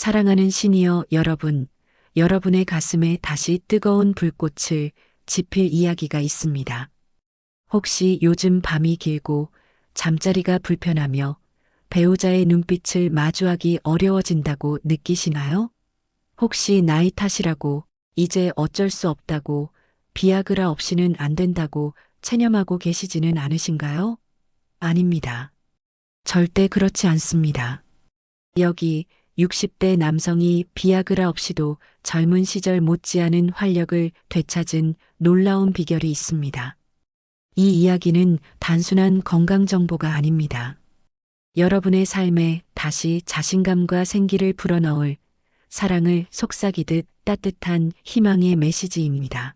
사랑하는 시니어 여러분, 여러분의 가슴에 다시 뜨거운 불꽃을 지필 이야기가 있습니다. 혹시 요즘 밤이 길고 잠자리가 불편하며 배우자의 눈빛을 마주하기 어려워진다고 느끼시나요? 혹시 나이 탓이라고, 이제 어쩔 수 없다고, 비아그라 없이는 안 된다고 체념하고 계시지는 않으신가요? 아닙니다. 절대 그렇지 않습니다. 여기 60대 남성이 비아그라 없이도 젊은 시절 못지않은 활력을 되찾은 놀라운 비결이 있습니다. 이 이야기는 단순한 건강 정보가 아닙니다. 여러분의 삶에 다시 자신감과 생기를 불어넣을 사랑을 속삭이듯 따뜻한 희망의 메시지입니다.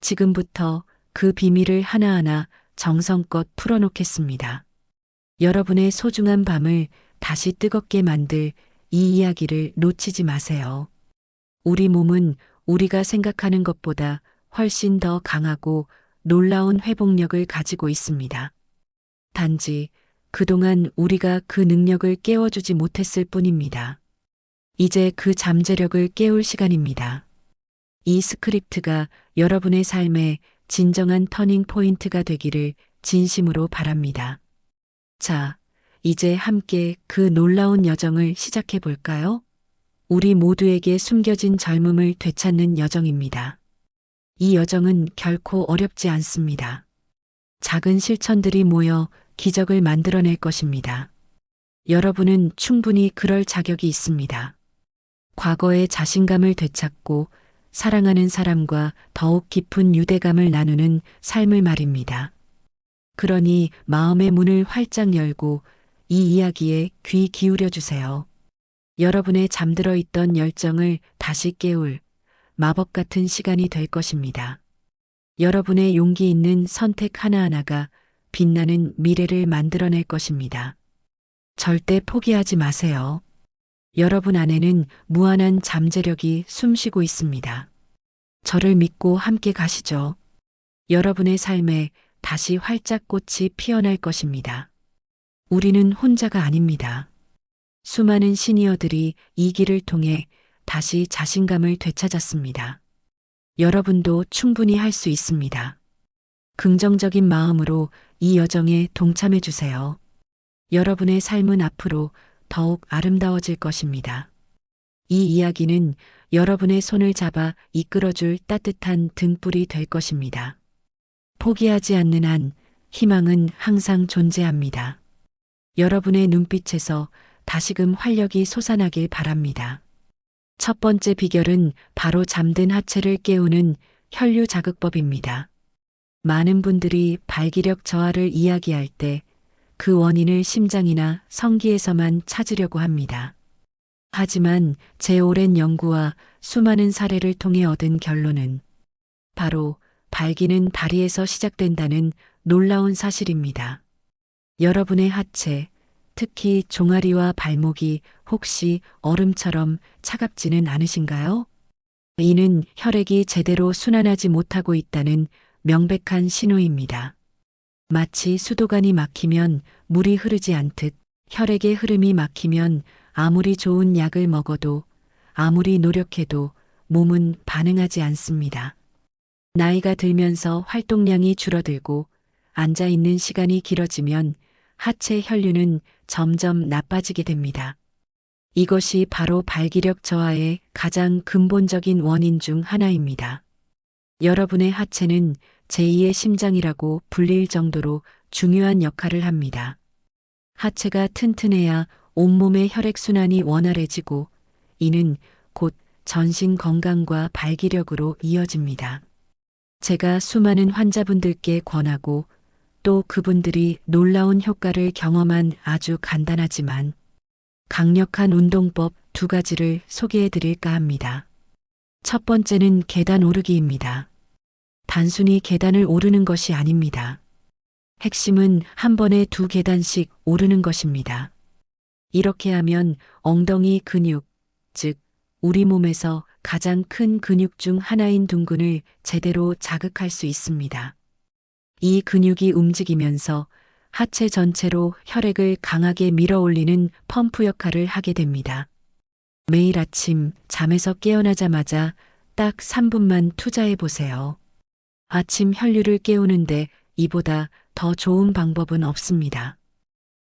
지금부터 그 비밀을 하나하나 정성껏 풀어놓겠습니다. 여러분의 소중한 밤을 다시 뜨겁게 만들 이 이야기를 놓치지 마세요. 우리 몸은 우리가 생각하는 것보다 훨씬 더 강하고 놀라운 회복력을 가지고 있습니다. 단지 그동안 우리가 그 능력을 깨워주지 못했을 뿐입니다. 이제 그 잠재력을 깨울 시간입니다. 이 스크립트가 여러분의 삶의 진정한 터닝 포인트가 되기를 진심으로 바랍니다. 자, 이제 함께 그 놀라운 여정을 시작해 볼까요? 우리 모두에게 숨겨진 젊음을 되찾는 여정입니다. 이 여정은 결코 어렵지 않습니다. 작은 실천들이 모여 기적을 만들어낼 것입니다. 여러분은 충분히 그럴 자격이 있습니다. 과거의 자신감을 되찾고 사랑하는 사람과 더욱 깊은 유대감을 나누는 삶을 말입니다. 그러니 마음의 문을 활짝 열고 이 이야기에 귀 기울여 주세요. 여러분의 잠들어 있던 열정을 다시 깨울 마법 같은 시간이 될 것입니다. 여러분의 용기 있는 선택 하나하나가 빛나는 미래를 만들어낼 것입니다. 절대 포기하지 마세요. 여러분 안에는 무한한 잠재력이 숨쉬고 있습니다. 저를 믿고 함께 가시죠. 여러분의 삶에 다시 활짝 꽃이 피어날 것입니다. 우리는 혼자가 아닙니다. 수많은 시니어들이 이 길을 통해 다시 자신감을 되찾았습니다. 여러분도 충분히 할 수 있습니다. 긍정적인 마음으로 이 여정에 동참해 주세요. 여러분의 삶은 앞으로 더욱 아름다워질 것입니다. 이 이야기는 여러분의 손을 잡아 이끌어줄 따뜻한 등불이 될 것입니다. 포기하지 않는 한 희망은 항상 존재합니다. 여러분의 눈빛에서 다시금 활력이 솟아나길 바랍니다. 첫 번째 비결은 바로 잠든 하체를 깨우는 혈류 자극법입니다. 많은 분들이 발기력 저하를 이야기할 때 그 원인을 심장이나 성기에서만 찾으려고 합니다. 하지만 제 오랜 연구와 수많은 사례를 통해 얻은 결론은 바로 발기는 다리에서 시작된다는 놀라운 사실입니다. 여러분의 하체, 특히 종아리와 발목이 혹시 얼음처럼 차갑지는 않으신가요? 이는 혈액이 제대로 순환하지 못하고 있다는 명백한 신호입니다. 마치 수도관이 막히면 물이 흐르지 않듯 혈액의 흐름이 막히면 아무리 좋은 약을 먹어도 아무리 노력해도 몸은 반응하지 않습니다. 나이가 들면서 활동량이 줄어들고 앉아 있는 시간이 길어지면 하체 혈류는 점점 나빠지게 됩니다. 이것이 바로 발기력 저하의 가장 근본적인 원인 중 하나입니다. 여러분의 하체는 제2의 심장이라고 불릴 정도로 중요한 역할을 합니다. 하체가 튼튼해야 온몸의 혈액순환이 원활해지고 이는 곧 전신 건강과 발기력으로 이어집니다. 제가 수많은 환자분들께 권하고 또 그분들이 놀라운 효과를 경험한 아주 간단하지만 강력한 운동법 2가지를 소개해 드릴까 합니다. 첫 번째는 계단 오르기입니다. 단순히 계단을 오르는 것이 아닙니다. 핵심은 한 번에 2계단씩 오르는 것입니다. 이렇게 하면 엉덩이 근육, 즉 우리 몸에서 가장 큰 근육 중 하나인 둔근을 제대로 자극할 수 있습니다. 이 근육이 움직이면서 하체 전체로 혈액을 강하게 밀어 올리는 펌프 역할을 하게 됩니다. 매일 아침 잠에서 깨어나자마자 딱 3분만 투자해 보세요. 아침 혈류를 깨우는데 이보다 더 좋은 방법은 없습니다.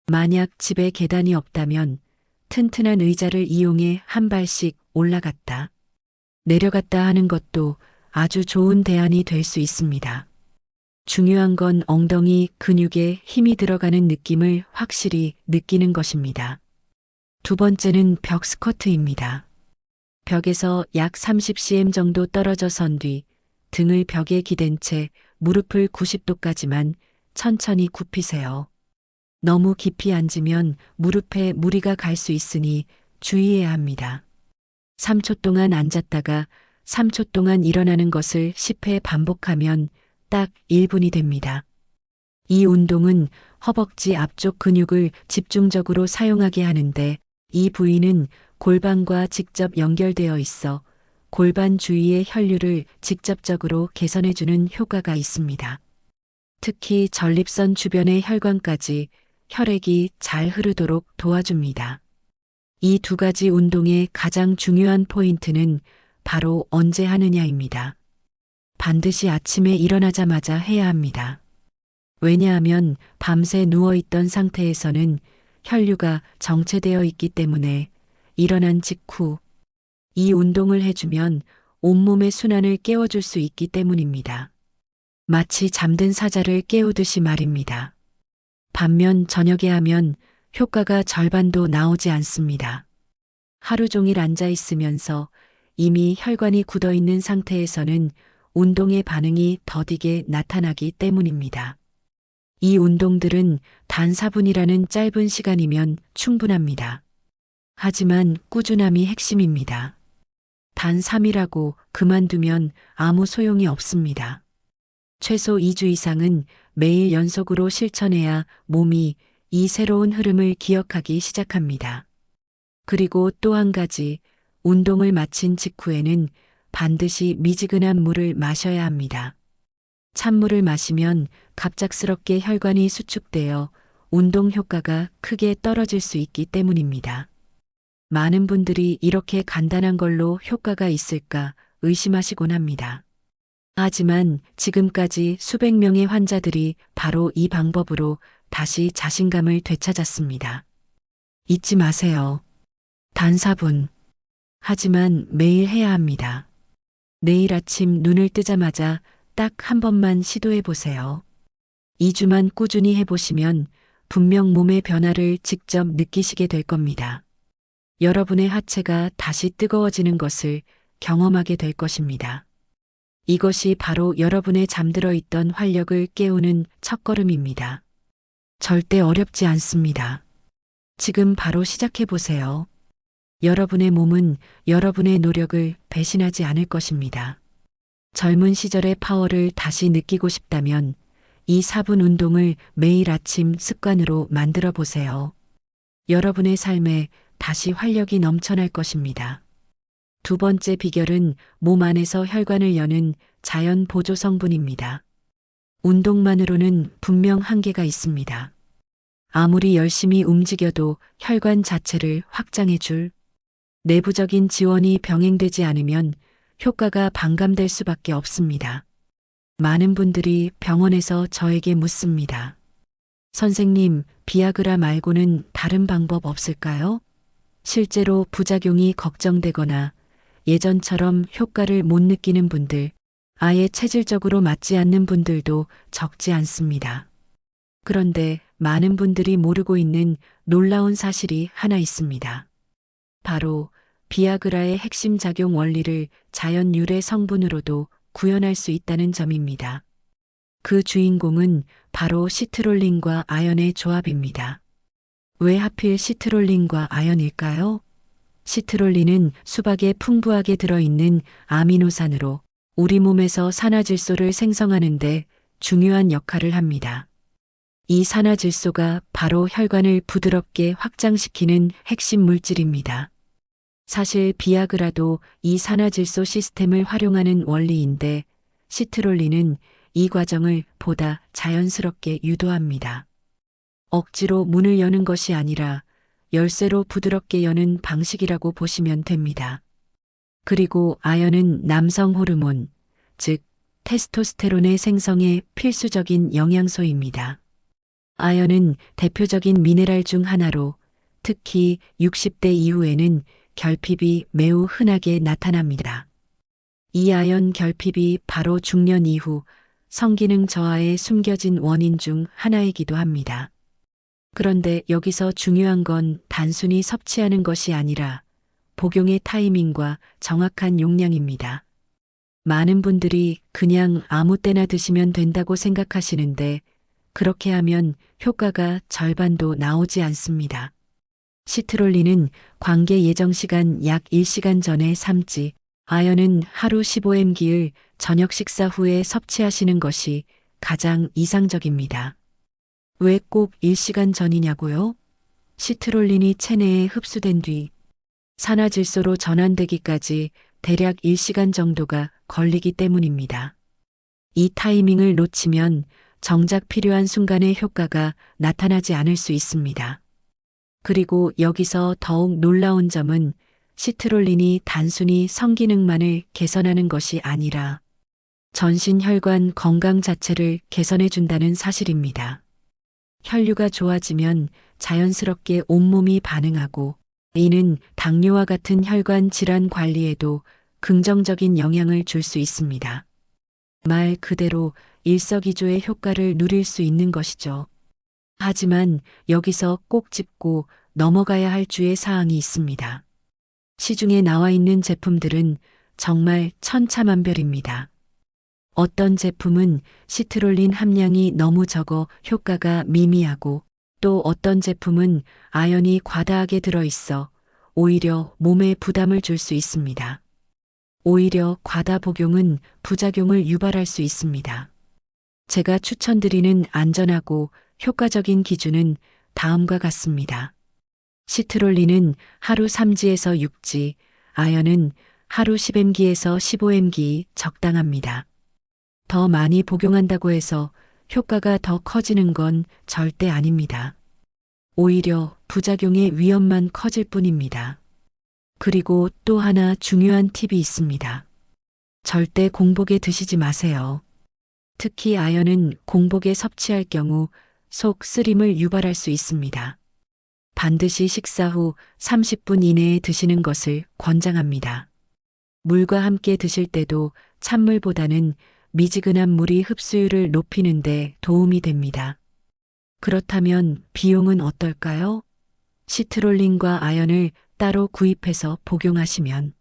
만약 집에 계단이 없다면 튼튼한 의자를 이용해 한 발씩 올라갔다, 내려갔다 하는 것도 아주 좋은 대안이 될 수 있습니다. 중요한 건 엉덩이 근육에 힘이 들어가는 느낌을 확실히 느끼는 것입니다. 두 번째는 벽 스쿼트입니다. 벽에서 약 30cm 정도 떨어져 선 뒤 등을 벽에 기댄 채 무릎을 90도까지만 천천히 굽히세요. 너무 깊이 앉으면 무릎에 무리가 갈 수 있으니 주의해야 합니다. 3초 동안 앉았다가 3초 동안 일어나는 것을 10회 반복하면 딱 1분이 됩니다. 이 운동은 허벅지 앞쪽 근육을 집중적으로 사용하게 하는데 이 부위는 골반과 직접 연결되어 있어 골반 주위의 혈류를 직접적으로 개선해주는 효과가 있습니다. 특히 전립선 주변의 혈관까지 혈액이 잘 흐르도록 도와줍니다. 이 두 가지 운동의 가장 중요한 포인트는 바로 언제 하느냐입니다. 반드시 아침에 일어나자마자 해야 합니다. 왜냐하면 밤새 누워있던 상태에서는 혈류가 정체되어 있기 때문에 일어난 직후 이 운동을 해주면 온몸의 순환을 깨워줄 수 있기 때문입니다. 마치 잠든 사자를 깨우듯이 말입니다. 반면 저녁에 하면 효과가 절반도 나오지 않습니다. 하루 종일 앉아 있으면서 이미 혈관이 굳어 있는 상태에서는 운동의 반응이 더디게 나타나기 때문입니다. 이 운동들은 단 4분이라는 짧은 시간이면 충분합니다. 하지만 꾸준함이 핵심입니다. 단 3일하고 그만두면 아무 소용이 없습니다. 최소 2주 이상은 매일 연속으로 실천해야 몸이 이 새로운 흐름을 기억하기 시작합니다. 그리고 또 한 가지, 운동을 마친 직후에는 반드시 미지근한 물을 마셔야 합니다. 찬물을 마시면 갑작스럽게 혈관이 수축되어 운동 효과가 크게 떨어질 수 있기 때문입니다. 많은 분들이 이렇게 간단한 걸로 효과가 있을까 의심하시곤 합니다. 하지만 지금까지 수백 명의 환자들이 바로 이 방법으로 다시 자신감을 되찾았습니다. 잊지 마세요. 단 4분. 하지만 매일 해야 합니다. 내일 아침 눈을 뜨자마자 딱 한 번만 시도해 보세요. 2주만 꾸준히 해보시면 분명 몸의 변화를 직접 느끼시게 될 겁니다. 여러분의 하체가 다시 뜨거워지는 것을 경험하게 될 것입니다. 이것이 바로 여러분의 잠들어 있던 활력을 깨우는 첫걸음입니다. 절대 어렵지 않습니다. 지금 바로 시작해 보세요. 여러분의 몸은 여러분의 노력을 배신하지 않을 것입니다. 젊은 시절의 파워를 다시 느끼고 싶다면 이 4분 운동을 매일 아침 습관으로 만들어 보세요. 여러분의 삶에 다시 활력이 넘쳐날 것입니다. 두 번째 비결은 몸 안에서 혈관을 여는 자연 보조 성분입니다. 운동만으로는 분명 한계가 있습니다. 아무리 열심히 움직여도 혈관 자체를 확장해 줄 내부적인 지원이 병행되지 않으면 효과가 반감될 수밖에 없습니다. 많은 분들이 병원에서 저에게 묻습니다. 선생님, 비아그라 말고는 다른 방법 없을까요? 실제로 부작용이 걱정되거나 예전처럼 효과를 못 느끼는 분들, 아예 체질적으로 맞지 않는 분들도 적지 않습니다. 그런데 많은 분들이 모르고 있는 놀라운 사실이 하나 있습니다. 바로 비아그라의 핵심 작용 원리를 자연 유래 성분으로도 구현할 수 있다는 점입니다. 그 주인공은 바로 시트롤린과 아연의 조합입니다. 왜 하필 시트롤린과 아연일까요? 시트롤린은 수박에 풍부하게 들어있는 아미노산으로 우리 몸에서 산화질소를 생성하는데 중요한 역할을 합니다. 이 산화질소가 바로 혈관을 부드럽게 확장시키는 핵심 물질입니다. 사실 비아그라도 이 산화질소 시스템을 활용하는 원리인데 시트롤린은 이 과정을 보다 자연스럽게 유도합니다. 억지로 문을 여는 것이 아니라 열쇠로 부드럽게 여는 방식이라고 보시면 됩니다. 그리고 아연은 남성 호르몬, 즉 테스토스테론의 생성에 필수적인 영양소입니다. 아연은 대표적인 미네랄 중 하나로 특히 60대 이후에는 결핍이 매우 흔하게 나타납니다. 이 아연 결핍이 바로 중년 이후 성기능 저하에 숨겨진 원인 중 하나이기도 합니다. 그런데 여기서 중요한 건 단순히 섭취하는 것이 아니라 복용의 타이밍과 정확한 용량입니다. 많은 분들이 그냥 아무 때나 드시면 된다고 생각하시는데 그렇게 하면 효과가 절반도 나오지 않습니다. 시트롤린은 관계 예정 시간 약 1시간 전에 삼지, 아연은 하루 15mg을 저녁 식사 후에 섭취하시는 것이 가장 이상적입니다. 왜 꼭 1시간 전이냐고요? 시트롤린이 체내에 흡수된 뒤 산화질소로 전환되기까지 대략 1시간 정도가 걸리기 때문입니다. 이 타이밍을 놓치면 정작 필요한 순간의 효과가 나타나지 않을 수 있습니다. 그리고 여기서 더욱 놀라운 점은 시트롤린이 단순히 성기능만을 개선하는 것이 아니라 전신 혈관 건강 자체를 개선해 준다는 사실입니다. 혈류가 좋아지면 자연스럽게 온몸이 반응하고 이는 당뇨와 같은 혈관 질환 관리에도 긍정적인 영향을 줄 수 있습니다. 말 그대로 일석이조의 효과를 누릴 수 있는 것이죠. 하지만 여기서 꼭 짚고 넘어가야 할 주의 사항이 있습니다. 시중에 나와 있는 제품들은 정말 천차만별입니다. 어떤 제품은 시트롤린 함량이 너무 적어 효과가 미미하고 또 어떤 제품은 아연이 과다하게 들어있어 오히려 몸에 부담을 줄 수 있습니다. 오히려 과다 복용은 부작용을 유발할 수 있습니다. 제가 추천드리는 안전하고 효과적인 기준은 다음과 같습니다. 시트롤린은 하루 3지에서 6지, 아연은 하루 10mg에서 15mg 적당합니다. 더 많이 복용한다고 해서 효과가 더 커지는 건 절대 아닙니다. 오히려 부작용의 위험만 커질 뿐입니다. 그리고 또 하나 중요한 팁이 있습니다. 절대 공복에 드시지 마세요. 특히 아연은 공복에 섭취할 경우 속 쓰림을 유발할 수 있습니다. 반드시 식사 후 30분 이내에 드시는 것을 권장합니다. 물과 함께 드실 때도 찬물보다는 미지근한 물이 흡수율을 높이는 데 도움이 됩니다. 그렇다면 비용은 어떨까요? 시트롤린과 아연을 따로 구입해서 복용하시면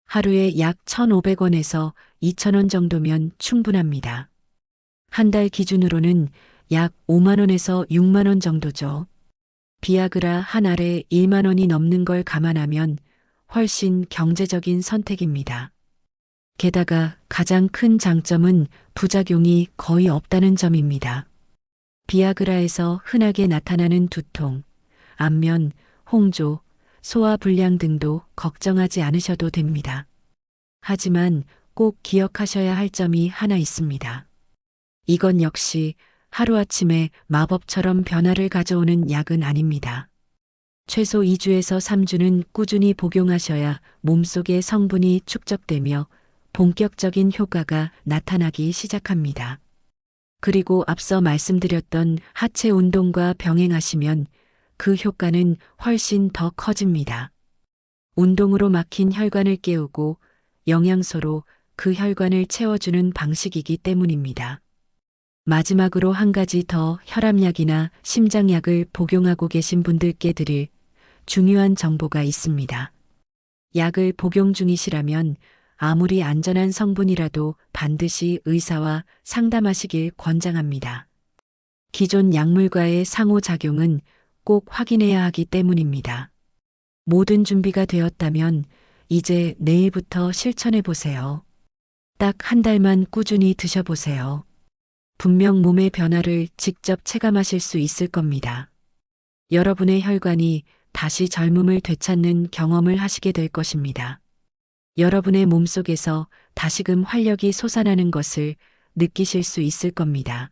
하루에 약 1,500원에서 2,000원 정도면 충분합니다. 한 달 기준으로는 약 5만 원에서 6만 원 정도죠. 비아그라 한 알에 1만 원이 넘는 걸 감안하면 훨씬 경제적인 선택입니다. 게다가 가장 큰 장점은 부작용이 거의 없다는 점입니다. 비아그라에서 흔하게 나타나는 두통, 안면, 홍조, 소화불량 등도 걱정하지 않으셔도 됩니다. 하지만 꼭 기억하셔야 할 점이 하나 있습니다. 이건 역시 하루아침에 마법처럼 변화를 가져오는 약은 아닙니다. 최소 2주에서 3주는 꾸준히 복용하셔야 몸속의 성분이 축적되며 본격적인 효과가 나타나기 시작합니다. 그리고 앞서 말씀드렸던 하체 운동과 병행하시면 그 효과는 훨씬 더 커집니다. 운동으로 막힌 혈관을 깨우고 영양소로 그 혈관을 채워주는 방식이기 때문입니다. 마지막으로 한 가지 더 혈압약이나 심장약을 복용하고 계신 분들께 드릴 중요한 정보가 있습니다. 약을 복용 중이시라면 아무리 안전한 성분이라도 반드시 의사와 상담하시길 권장합니다. 기존 약물과의 상호작용은 꼭 확인해야 하기 때문입니다. 모든 준비가 되었다면 이제 내일부터 실천해 보세요. 딱 한 달만 꾸준히 드셔보세요. 분명 몸의 변화를 직접 체감하실 수 있을 겁니다. 여러분의 혈관이 다시 젊음을 되찾는 경험을 하시게 될 것입니다. 여러분의 몸속에서 다시금 활력이 솟아나는 것을 느끼실 수 있을 겁니다.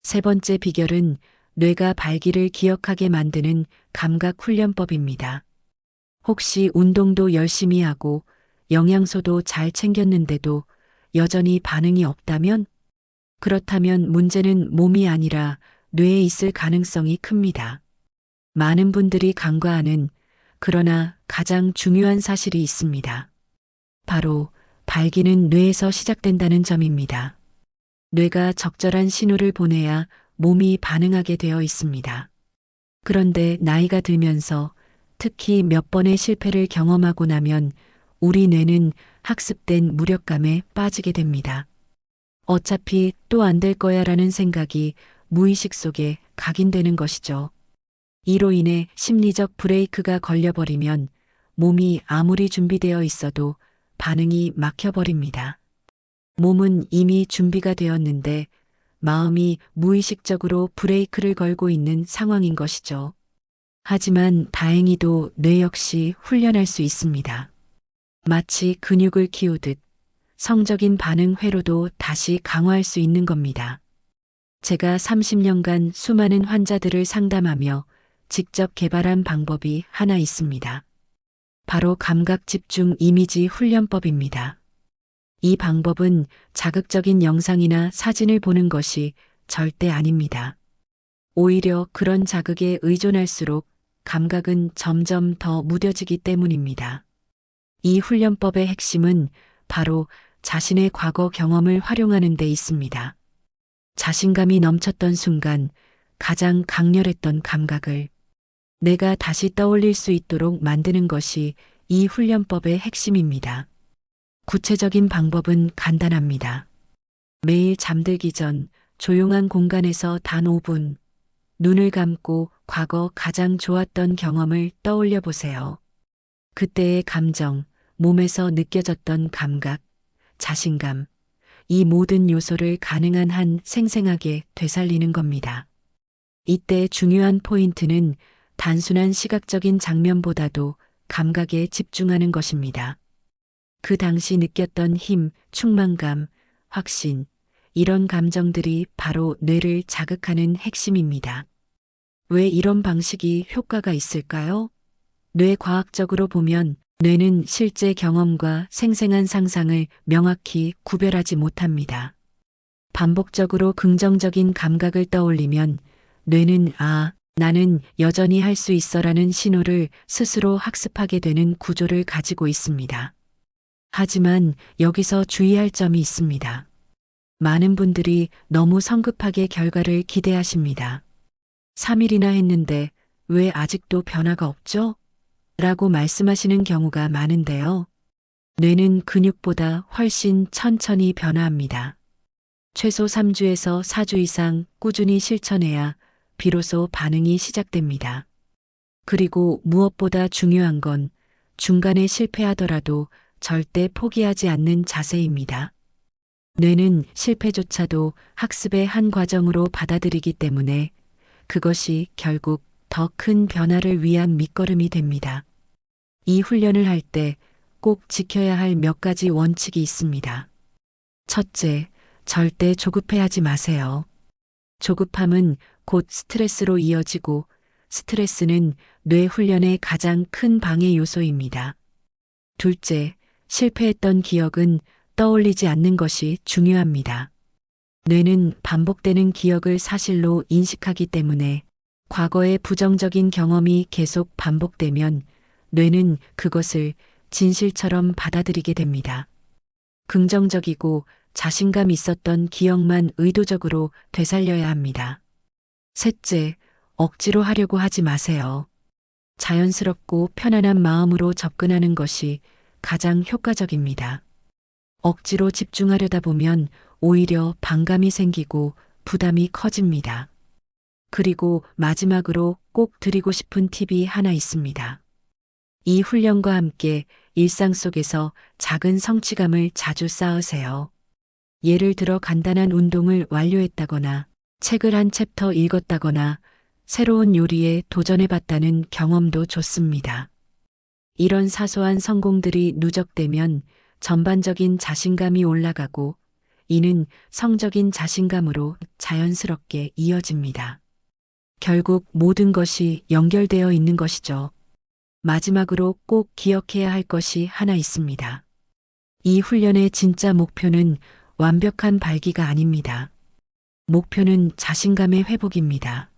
세 번째 비결은 뇌가 발기를 기억하게 만드는 감각 훈련법입니다. 혹시 운동도 열심히 하고 영양소도 잘 챙겼는데도 여전히 반응이 없다면? 그렇다면 문제는 몸이 아니라 뇌에 있을 가능성이 큽니다. 많은 분들이 간과하는 그러나 가장 중요한 사실이 있습니다. 바로 발기는 뇌에서 시작된다는 점입니다. 뇌가 적절한 신호를 보내야 몸이 반응하게 되어 있습니다. 그런데 나이가 들면서 특히 몇 번의 실패를 경험하고 나면 우리 뇌는 학습된 무력감에 빠지게 됩니다. 어차피 또 안 될 거야 라는 생각이 무의식 속에 각인되는 것이죠. 이로 인해 심리적 브레이크가 걸려버리면 몸이 아무리 준비되어 있어도 반응이 막혀버립니다. 몸은 이미 준비가 되었는데 마음이 무의식적으로 브레이크를 걸고 있는 상황인 것이죠. 하지만 다행히도 뇌 역시 훈련할 수 있습니다. 마치 근육을 키우듯 성적인 반응 회로도 다시 강화할 수 있는 겁니다. 제가 30년간 수많은 환자들을 상담하며 직접 개발한 방법이 하나 있습니다. 바로 감각 집중 이미지 훈련법입니다. 이 방법은 자극적인 영상이나 사진을 보는 것이 절대 아닙니다. 오히려 그런 자극에 의존할수록 감각은 점점 더 무뎌지기 때문입니다. 이 훈련법의 핵심은 바로 자신의 과거 경험을 활용하는 데 있습니다. 자신감이 넘쳤던 순간 가장 강렬했던 감각을 내가 다시 떠올릴 수 있도록 만드는 것이 이 훈련법의 핵심입니다. 구체적인 방법은 간단합니다. 매일 잠들기 전 조용한 공간에서 단 5분, 눈을 감고 과거 가장 좋았던 경험을 떠올려 보세요. 그때의 감정, 몸에서 느껴졌던 감각, 자신감, 이 모든 요소를 가능한 한 생생하게 되살리는 겁니다. 이때 중요한 포인트는 단순한 시각적인 장면보다도 감각에 집중하는 것입니다. 그 당시 느꼈던 힘, 충만감, 확신, 이런 감정들이 바로 뇌를 자극하는 핵심입니다. 왜 이런 방식이 효과가 있을까요? 뇌과학적으로 보면 뇌는 실제 경험과 생생한 상상을 명확히 구별하지 못합니다. 반복적으로 긍정적인 감각을 떠올리면 뇌는 나는 여전히 할 수 있어라는 신호를 스스로 학습하게 되는 구조를 가지고 있습니다. 하지만 여기서 주의할 점이 있습니다. 많은 분들이 너무 성급하게 결과를 기대하십니다. 3일이나 했는데 왜 아직도 변화가 없죠? 라고 말씀하시는 경우가 많은데요. 뇌는 근육보다 훨씬 천천히 변화합니다. 최소 3주에서 4주 이상 꾸준히 실천해야 비로소 반응이 시작됩니다. 그리고 무엇보다 중요한 건 중간에 실패하더라도 절대 포기하지 않는 자세입니다. 뇌는 실패조차도 학습의 한 과정으로 받아들이기 때문에 그것이 결국 더 큰 변화를 위한 밑거름이 됩니다. 이 훈련을 할 때 꼭 지켜야 할 몇 가지 원칙이 있습니다. 첫째, 절대 조급해하지 마세요. 조급함은 곧 스트레스로 이어지고 스트레스는 뇌 훈련의 가장 큰 방해 요소입니다. 둘째, 실패했던 기억은 떠올리지 않는 것이 중요합니다. 뇌는 반복되는 기억을 사실로 인식하기 때문에 과거의 부정적인 경험이 계속 반복되면 뇌는 그것을 진실처럼 받아들이게 됩니다. 긍정적이고 자신감 있었던 기억만 의도적으로 되살려야 합니다. 셋째, 억지로 하려고 하지 마세요. 자연스럽고 편안한 마음으로 접근하는 것이 가장 효과적입니다. 억지로 집중하려다 보면 오히려 반감이 생기고 부담이 커집니다. 그리고 마지막으로 꼭 드리고 싶은 팁이 하나 있습니다. 이 훈련과 함께 일상 속에서 작은 성취감을 자주 쌓으세요. 예를 들어 간단한 운동을 완료했다거나 책을 한 챕터 읽었다거나 새로운 요리에 도전해봤다는 경험도 좋습니다. 이런 사소한 성공들이 누적되면 전반적인 자신감이 올라가고 이는 성적인 자신감으로 자연스럽게 이어집니다. 결국 모든 것이 연결되어 있는 것이죠. 마지막으로 꼭 기억해야 할 것이 하나 있습니다. 이 훈련의 진짜 목표는 완벽한 발기가 아닙니다. 목표는 자신감의 회복입니다.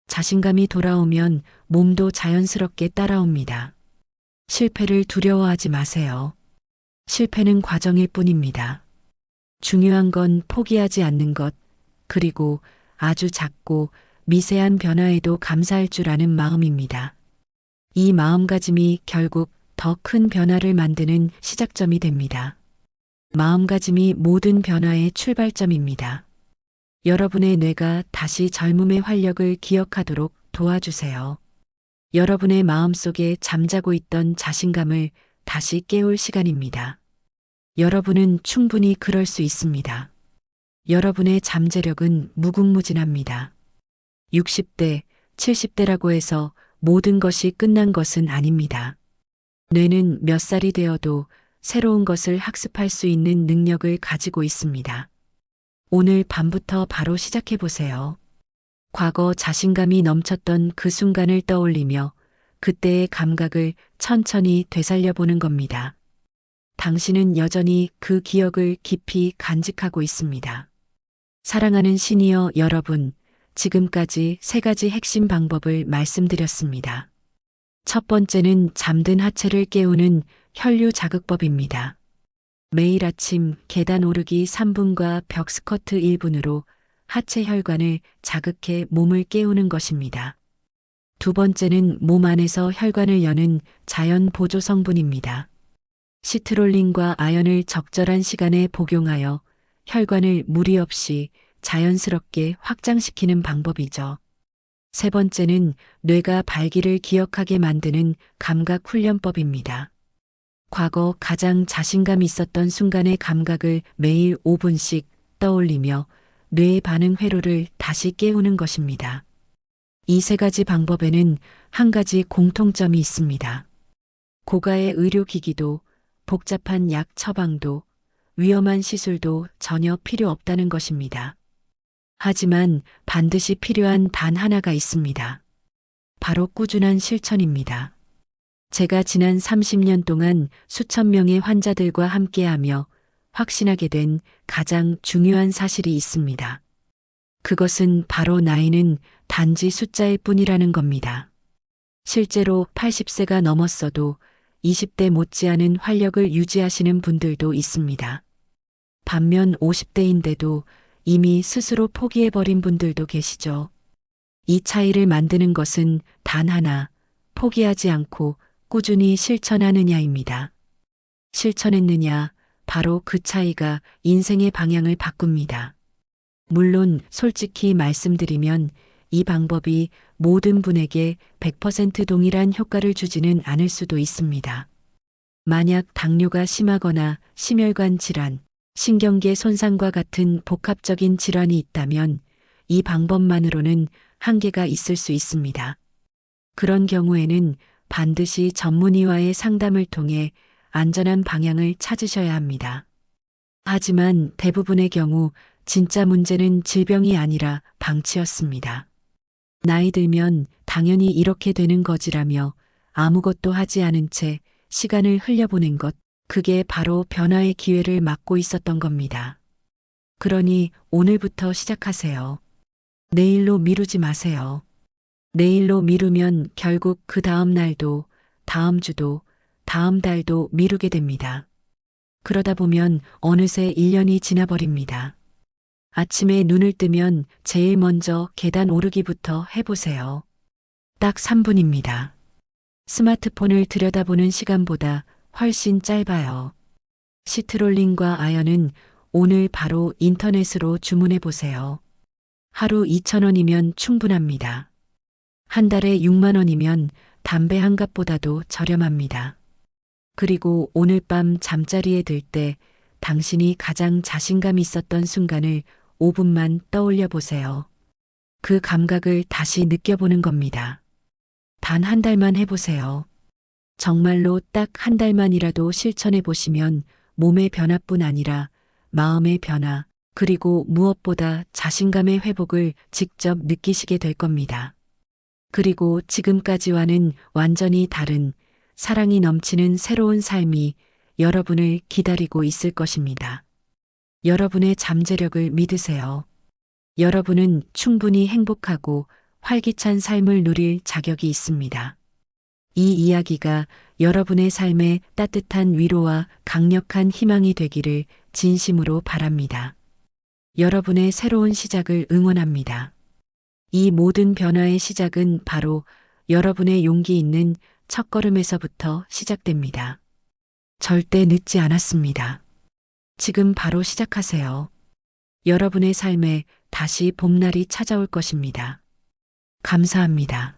자신감이 돌아오면 몸도 자연스럽게 따라옵니다. 실패를 두려워하지 마세요. 실패는 과정일 뿐입니다. 중요한 건 포기하지 않는 것, 그리고 아주 작고 미세한 변화에도 감사할 줄 아는 마음입니다. 이 마음가짐이 결국 더 큰 변화를 만드는 시작점이 됩니다. 마음가짐이 모든 변화의 출발점입니다. 여러분의 뇌가 다시 젊음의 활력을 기억하도록 도와주세요. 여러분의 마음속에 잠자고 있던 자신감을 다시 깨울 시간입니다. 여러분은 충분히 그럴 수 있습니다. 여러분의 잠재력은 무궁무진합니다. 60대, 70대라고 해서 모든 것이 끝난 것은 아닙니다. 뇌는 몇 살이 되어도 새로운 것을 학습할 수 있는 능력을 가지고 있습니다. 오늘 밤부터 바로 시작해 보세요. 과거 자신감이 넘쳤던 그 순간을 떠올리며 그때의 감각을 천천히 되살려 보는 겁니다. 당신은 여전히 그 기억을 깊이 간직하고 있습니다. 사랑하는 시니어 여러분, 지금까지 3가지 핵심 방법을 말씀드렸습니다. 첫 번째는 잠든 하체를 깨우는 혈류 자극법입니다. 매일 아침 계단 오르기 3분과 벽 스쿼트 1분으로 하체 혈관을 자극해 몸을 깨우는 것입니다. 두 번째는 몸 안에서 혈관을 여는 자연 보조 성분입니다. 시트롤린과 아연을 적절한 시간에 복용하여 혈관을 무리 없이 자연스럽게 확장시키는 방법이죠. 세 번째는 뇌가 발기를 기억하게 만드는 감각 훈련법입니다. 과거 가장 자신감 있었던 순간의 감각을 매일 5분씩 떠올리며 뇌의 반응 회로를 다시 깨우는 것입니다. 이 3가지 방법에는 한 가지 공통점이 있습니다. 고가의 의료기기도, 복잡한 약 처방도, 위험한 시술도 전혀 필요 없다는 것입니다. 하지만 반드시 필요한 단 하나가 있습니다. 바로 꾸준한 실천입니다. 제가 지난 30년 동안 수천 명의 환자들과 함께하며 확신하게 된 가장 중요한 사실이 있습니다. 그것은 바로 나이는 단지 숫자일 뿐이라는 겁니다. 실제로 80세가 넘었어도 20대 못지않은 활력을 유지하시는 분들도 있습니다. 반면 50대인데도 이미 스스로 포기해버린 분들도 계시죠. 이 차이를 만드는 것은 단 하나, 포기하지 않고 꾸준히 실천하느냐입니다. 실천했느냐, 바로 그 차이가 인생의 방향을 바꿉니다. 물론 솔직히 말씀드리면 이 방법이 모든 분에게 100% 동일한 효과를 주지는 않을 수도 있습니다. 만약 당뇨가 심하거나 심혈관 질환, 신경계 손상과 같은 복합적인 질환이 있다면 이 방법만으로는 한계가 있을 수 있습니다. 그런 경우에는 반드시 전문의와의 상담을 통해 안전한 방향을 찾으셔야 합니다. 하지만 대부분의 경우 진짜 문제는 질병이 아니라 방치였습니다. 나이 들면 당연히 이렇게 되는 거지라며 아무것도 하지 않은 채 시간을 흘려보낸 것, 그게 바로 변화의 기회를 막고 있었던 겁니다. 그러니 오늘부터 시작하세요. 내일로 미루지 마세요. 내일로 미루면 결국 그 다음 날도, 다음 주도, 다음 달도 미루게 됩니다. 그러다 보면 어느새 1년이 지나버립니다. 아침에 눈을 뜨면 제일 먼저 계단 오르기부터 해보세요. 딱 3분입니다. 스마트폰을 들여다보는 시간보다 훨씬 짧아요. 시트롤린과 아연은 오늘 바로 인터넷으로 주문해 보세요. 하루 2,000원이면 충분합니다. 한 달에 6만 원이면 담배 한 갑보다도 저렴합니다. 그리고 오늘 밤 잠자리에 들 때 당신이 가장 자신감 있었던 순간을 5분만 떠올려 보세요. 그 감각을 다시 느껴보는 겁니다. 단 한 달만 해보세요. 정말로 딱 한 달만이라도 실천해 보시면 몸의 변화뿐 아니라 마음의 변화, 그리고 무엇보다 자신감의 회복을 직접 느끼시게 될 겁니다. 그리고 지금까지와는 완전히 다른 사랑이 넘치는 새로운 삶이 여러분을 기다리고 있을 것입니다. 여러분의 잠재력을 믿으세요. 여러분은 충분히 행복하고 활기찬 삶을 누릴 자격이 있습니다. 이 이야기가 여러분의 삶에 따뜻한 위로와 강력한 희망이 되기를 진심으로 바랍니다. 여러분의 새로운 시작을 응원합니다. 이 모든 변화의 시작은 바로 여러분의 용기 있는 첫걸음에서부터 시작됩니다. 절대 늦지 않았습니다. 지금 바로 시작하세요. 여러분의 삶에 다시 봄날이 찾아올 것입니다. 감사합니다.